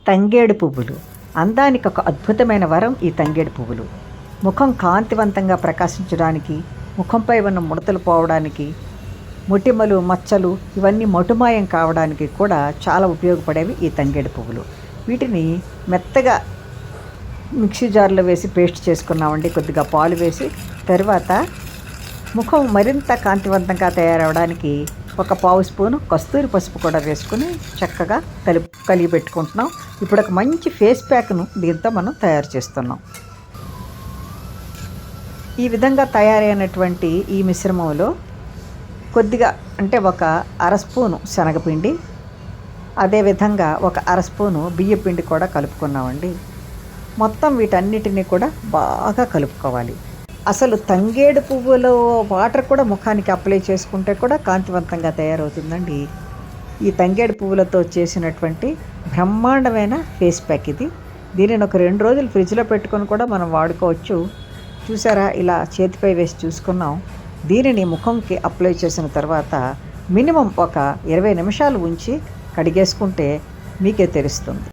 తంగేడు పువ్వులు. అందానికి ఒక అద్భుతమైన వరం ఈ తంగేడు పువ్వులు. ముఖం కాంతివంతంగా ప్రకాశించడానికి, ముఖంపై ఉన్న ముడతలు పోవడానికి, మొటిమలు మచ్చలు ఇవన్నీ మటుమాయం కావడానికి కూడా చాలా ఉపయోగపడేవి ఈ తంగేడు పువ్వులు. వీటిని మెత్తగా మిక్సీ జార్లో వేసి పేస్ట్ చేసుకున్నామండి. కొద్దిగా పాలు వేసి తర్వాత ముఖం మరింత కాంతివంతంగా తయారవడానికి ఒక పావు స్పూను కస్తూరి పసుపు కూడా వేసుకుని చక్కగా కలిగి పెట్టుకుంటున్నాం. ఇప్పుడు ఒక మంచి ఫేస్ ప్యాక్ను దీంతో మనం తయారు చేస్తున్నాం. ఈ విధంగా తయారైనటువంటి ఈ మిశ్రమంలో కొద్దిగా అంటే ఒక అర స్పూను శనగపిండి, అదేవిధంగా ఒక అర స్పూను బియ్యపిండి కూడా కలుపుకున్నామండి. మొత్తం వీటన్నిటిని కూడా బాగా కలుపుకోవాలి. అసలు తంగేడు పువ్వులో వాటర్ కూడా ముఖానికి అప్లై చేసుకుంటే కూడా కాంతివంతంగా తయారవుతుందండి. ఈ తంగేడు పువ్వులతో చేసినటువంటి బ్రహ్మాండమైన ఫేస్ ప్యాక్ ఇది. దీనిని ఒక 2 రోజులు ఫ్రిడ్జ్లో పెట్టుకొని కూడా మనం వాడుకోవచ్చు. చూసారా, ఇలా చేతిపై వేసి చూసుకున్నాం. దీనిని ముఖంకి అప్లై చేసిన తర్వాత మినిమం ఒక 20 నిమిషాలు ఉంచి కడిగేసుకుంటే మీకే తెలుస్తుంది.